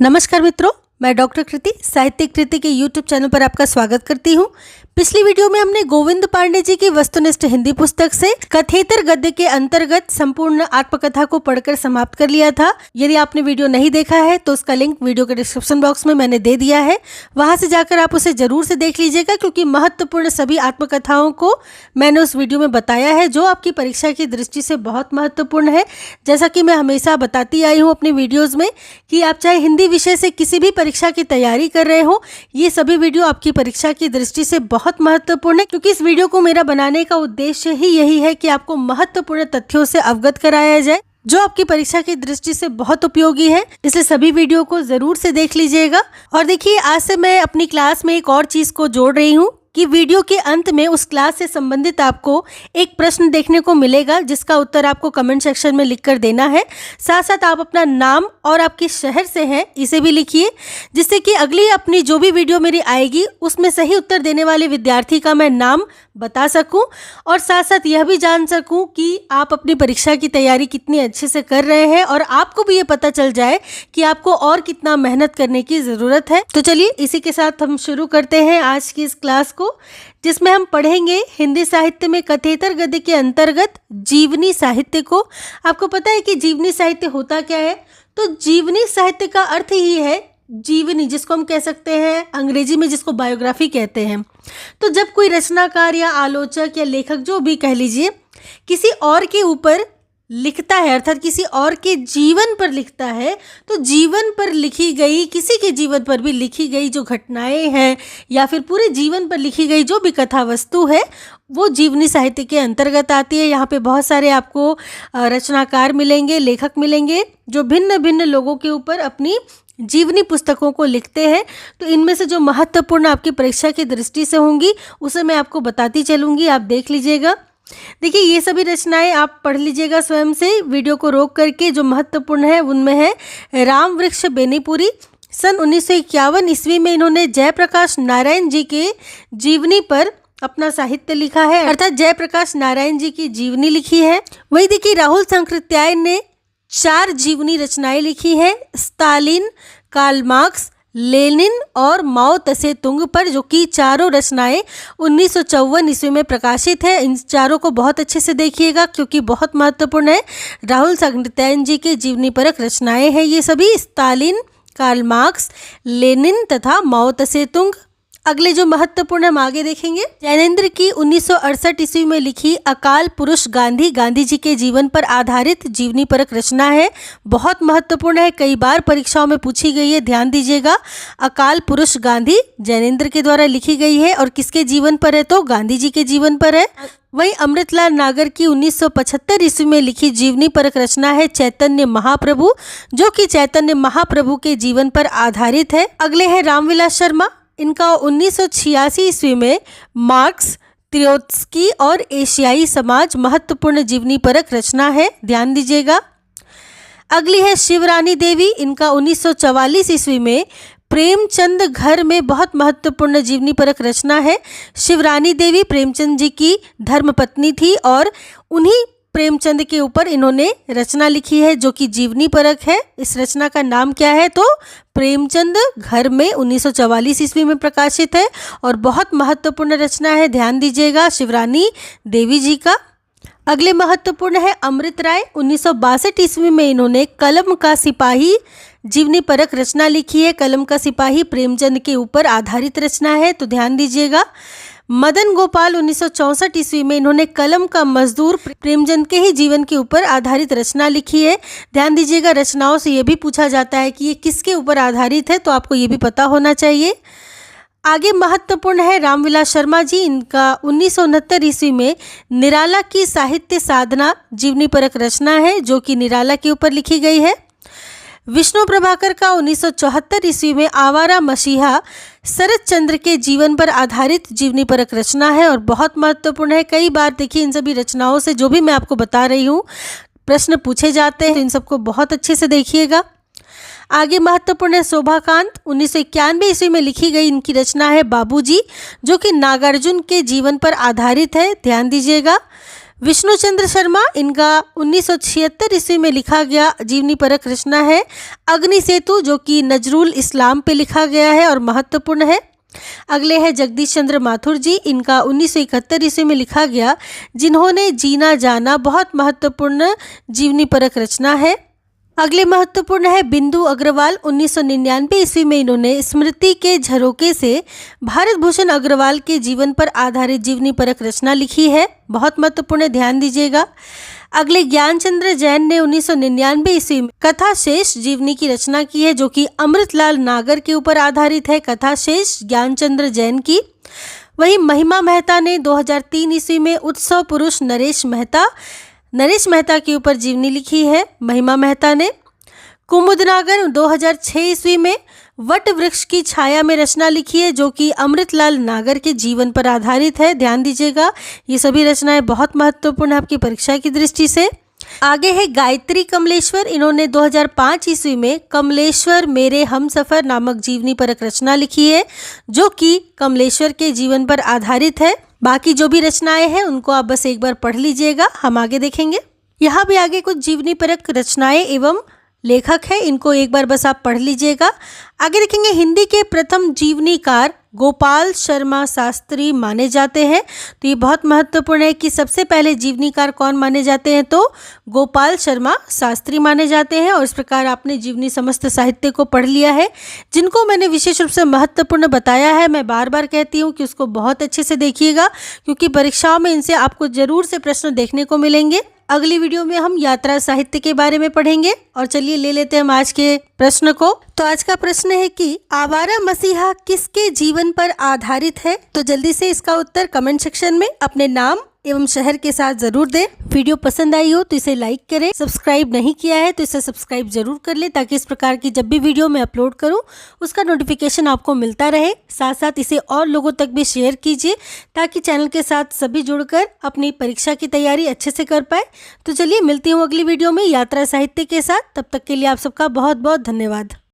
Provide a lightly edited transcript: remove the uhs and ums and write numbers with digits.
नमस्कार मित्रों, मैं डॉक्टर कृति साहित्य कृति के यूट्यूब चैनल पर आपका स्वागत करती हूँ। पिछली वीडियो में हमने गोविंद पांडे जी की वस्तुनिष्ठ हिंदी पुस्तक से कथेतर गद्य के अंतर्गत संपूर्ण आत्मकथा को पढ़कर समाप्त कर लिया था। यदि आपने वीडियो नहीं देखा है तो उसका लिंक वीडियो के डिस्क्रिप्शन बॉक्स में मैंने दे दिया है, वहां से जाकर आप उसे जरूर से देख लीजिएगा, क्योंकि महत्वपूर्ण सभी आत्मकथाओं को मैंने उस वीडियो में बताया है जो आपकी परीक्षा की दृष्टि से बहुत महत्वपूर्ण है। जैसा कि मैं हमेशा बताती आई हूँ अपनी वीडियोज़ में कि आप चाहे हिंदी विषय से किसी भी परीक्षा की तैयारी कर रहे हो, ये सभी वीडियो आपकी परीक्षा की दृष्टि से बहुत महत्वपूर्ण है, क्योंकि इस वीडियो को मेरा बनाने का उद्देश्य ही यही है कि आपको महत्वपूर्ण तथ्यों से अवगत कराया जाए जो आपकी परीक्षा की दृष्टि से बहुत उपयोगी है। इसलिए सभी वीडियो को जरूर से देख लीजिएगा। और देखिए, आज से मैं अपनी क्लास में एक और चीज को जोड़ रही हूँ कि वीडियो के अंत में उस क्लास से संबंधित आपको एक प्रश्न देखने को मिलेगा, जिसका उत्तर आपको कमेंट सेक्शन में लिखकर देना है। साथ साथ आप अपना नाम और आपके शहर से हैं इसे भी लिखिए, जिससे कि अगली अपनी जो भी वीडियो मेरी आएगी उसमें सही उत्तर देने वाले विद्यार्थी का मैं नाम बता सकूं, और साथ साथ यह भी जान सकूं कि आप अपनी परीक्षा की तैयारी कितनी अच्छे से कर रहे हैं, और आपको भी ये पता चल जाए कि आपको और कितना मेहनत करने की ज़रूरत है। तो चलिए, इसी के साथ हम शुरू करते हैं आज की इस क्लास को, जिसमें हम पढ़ेंगे हिंदी साहित्य में कथेतर गद्य के अंतर्गत जीवनी साहित्य को। आपको पता है कि जीवनी साहित्य होता क्या है? तो जीवनी साहित्य का अर्थ ही है जीवनी, जिसको हम कह सकते हैं अंग्रेजी में जिसको बायोग्राफी कहते हैं। तो जब कोई रचनाकार या आलोचक या लेखक, जो भी कह लीजिए, किसी और के ऊपर लिखता है, अर्थात किसी और के जीवन पर लिखता है, तो जीवन पर लिखी गई, किसी के जीवन पर भी लिखी गई जो घटनाएं हैं या फिर पूरे जीवन पर लिखी गई जो भी कथा वस्तु है, वो जीवनी साहित्य के अंतर्गत आती है। यहाँ पे बहुत सारे आपको रचनाकार मिलेंगे, लेखक मिलेंगे जो भिन्न भिन्न लोगों के ऊपर अपनी जीवनी पुस्तकों को लिखते हैं। तो इनमें से जो महत्वपूर्ण आपकी परीक्षा की दृष्टि से होंगी उसे मैं आपको बताती चलूँगी, आप देख लीजिएगा। देखिए, ये सभी रचनाएं आप पढ़ लीजिएगा स्वयं से, वीडियो को रोक करके। जो महत्वपूर्ण है उनमें है राम वृक्ष बेनीपुरी। सन 1951 ईस्वी में इन्होंने जयप्रकाश नारायण जी के जीवनी पर अपना साहित्य लिखा है, अर्थात जयप्रकाश नारायण जी की जीवनी लिखी है। वही देखिए, राहुल सांकृत्यायन ने 4 जीवनी रचनाएं लिखी हैं, स्टालिन, कार्ल मार्क्स, लेनिन और माओ त्से तुंग पर, जो कि चारों रचनाएं 1954 ईस्वी में प्रकाशित है। इन चारों को बहुत अच्छे से देखिएगा, क्योंकि बहुत महत्वपूर्ण है। राहुल सांकृत्यायन जी के जीवनी परक रचनाएं हैं ये सभी, स्टालिन, कार्ल मार्क्स, लेनिन तथा माओ त्से तुंग। अगले जो महत्वपूर्ण हम आगे देखेंगे, ज्ञानेंद्र की 1968 ईस्वी में लिखी अकाल पुरुष गांधी, गांधी जी के जीवन पर आधारित जीवनी परक रचना है। बहुत महत्वपूर्ण है, कई बार परीक्षाओं में पूछी गई है, ध्यान दीजिएगा। अकाल पुरुष गांधी ज्ञानेंद्र के द्वारा लिखी गई है, और किसके जीवन पर है? तो गांधी जी के जीवन पर है। वहीं अमृतलाल नागर की 1975 ईस्वी में लिखी जीवनी परक रचना है चैतन्य महाप्रभु, जो कि चैतन्य महाप्रभु के जीवन पर आधारित है। अगले हैं रामविलास शर्मा। इनका 1986 ईस्वी में मार्क्स, त्रोत्स्की और एशियाई समाज महत्वपूर्ण जीवनी परक रचना है, ध्यान दीजिएगा। अगली है शिवरानी देवी। इनका 1944 ईस्वी में प्रेमचंद घर में बहुत महत्वपूर्ण जीवनी परक रचना है। शिवरानी देवी प्रेमचंद जी की धर्मपत्नी थी, और उन्हीं प्रेमचंद के ऊपर इन्होंने रचना लिखी है जो कि जीवनी परक है। इस रचना का नाम क्या है? तो प्रेमचंद घर में 1944 ईस्वी में प्रकाशित है, और बहुत महत्वपूर्ण रचना है, ध्यान दीजिएगा, शिवरानी देवी जी का। अगले महत्वपूर्ण है अमृत राय। 1962 ईस्वी में इन्होंने कलम का सिपाही जीवनी परक रचना लिखी है। कलम का सिपाही प्रेमचंद के ऊपर आधारित रचना है, तो ध्यान दीजिएगा। मदन गोपाल 1964 ईस्वी में इन्होंने कलम का मजदूर प्रेमचंद के ही जीवन के ऊपर आधारित रचना लिखी है। ध्यान दीजिएगा, रचनाओं से ये भी पूछा जाता है कि ये किसके ऊपर आधारित है, तो आपको ये भी पता होना चाहिए। आगे महत्वपूर्ण है रामविलास शर्मा जी। इनका 1969 ईस्वी में निराला की साहित्य साधना जीवनी परक रचना है, जो कि निराला के ऊपर लिखी गई है। विष्णु प्रभाकर का 1974 ईस्वी में आवारा मसीहा शरद चंद्र के जीवन पर आधारित जीवनी परक रचना है, और बहुत महत्वपूर्ण है। कई बार देखिए, इन सभी रचनाओं से जो भी मैं आपको बता रही हूँ प्रश्न पूछे जाते हैं, तो इन सबको बहुत अच्छे से देखिएगा। आगे महत्वपूर्ण है शोभाकांत। 1991 ईस्वी में लिखी गई इनकी रचना है बाबूजी, जो कि नागार्जुन के जीवन पर आधारित है, ध्यान दीजिएगा। विष्णु चंद्र शर्मा, इनका 1976 ईस्वी में लिखा गया जीवनी परक रचना है अग्नि सेतु, जो कि नजरुल इस्लाम पे लिखा गया है और महत्वपूर्ण है। अगले हैं जगदीश चंद्र माथुर जी, इनका 1971 ईस्वी में लिखा गया जिन्होंने जीना जाना, बहुत महत्वपूर्ण जीवनी परक रचना है। अगले महत्वपूर्ण है बिंदु अग्रवाल, 1999 ईस्वी में इन्होंने स्मृति के झरोके से भारत भूषण अग्रवाल के जीवन पर आधारित जीवनी परक रचना लिखी है, बहुत महत्वपूर्ण है, ध्यान दीजिएगा। अगले ज्ञानचंद्र जैन ने 1999 ईस्वी में कथा शेष जीवनी की रचना की है, जो कि अमृतलाल नागर के ऊपर आधारित है, कथा शेष ज्ञानचंद्र जैन की। वहीं महिमा मेहता ने 2003 ईस्वी में उत्सव पुरुष नरेश मेहता के ऊपर जीवनी लिखी है, महिमा मेहता ने। कुमुदनागर 2006 ईस्वी में वट वृक्ष की छाया में रचना लिखी है, जो कि अमृतलाल नागर के जीवन पर आधारित है, ध्यान दीजिएगा। ये सभी रचनाएं बहुत महत्वपूर्ण है आपकी परीक्षा की दृष्टि से। आगे है गायत्री कमलेश्वर, इन्होंने 2005 ईस्वी में कमलेश्वर मेरे हमसफर नामक जीवनी परक रचना लिखी है, जो कि कमलेश्वर के जीवन पर आधारित है। बाकी जो भी रचनाएं हैं उनको आप बस एक बार पढ़ लीजिएगा, हम आगे देखेंगे। यहाँ भी आगे कुछ जीवनी परक रचनाएं एवं लेखक है, इनको एक बार बस आप पढ़ लीजिएगा। आगे देखेंगे हिंदी के प्रथम जीवनीकार गोपाल शर्मा शास्त्री माने जाते हैं, तो ये बहुत महत्वपूर्ण है कि सबसे पहले जीवनीकार कौन माने जाते हैं, तो गोपाल शर्मा शास्त्री माने जाते हैं। और इस प्रकार आपने जीवनी समस्त साहित्य को पढ़ लिया है, जिनको मैंने विशेष रूप से महत्वपूर्ण बताया है। मैं बार बार कहती हूँ कि उसको बहुत अच्छे से देखिएगा, क्योंकि परीक्षाओं में इनसे आपको जरूर से प्रश्न देखने को मिलेंगे। अगली वीडियो में हम यात्रा साहित्य के बारे में पढ़ेंगे। और चलिए ले लेते हैं हम आज के प्रश्न को। तो आज का प्रश्न है कि आवारा मसीहा किसके जीवन पर आधारित है। तो जल्दी से इसका उत्तर कमेंट सेक्शन में अपने नाम एवं शहर के साथ जरूर दें। वीडियो पसंद आई हो तो इसे लाइक करें, सब्सक्राइब नहीं किया है तो इसे सब्सक्राइब जरूर कर ले, ताकि इस प्रकार की जब भी वीडियो मैं अपलोड करूं उसका नोटिफिकेशन आपको मिलता रहे। साथ साथ इसे और लोगों तक भी शेयर कीजिए, ताकि चैनल के साथ सभी जुड़कर अपनी परीक्षा की तैयारी अच्छे से कर पाए। तो चलिए मिलती हूँ अगली वीडियो में यात्रा साहित्य के साथ। तब तक के लिए आप सबका बहुत बहुत धन्यवाद।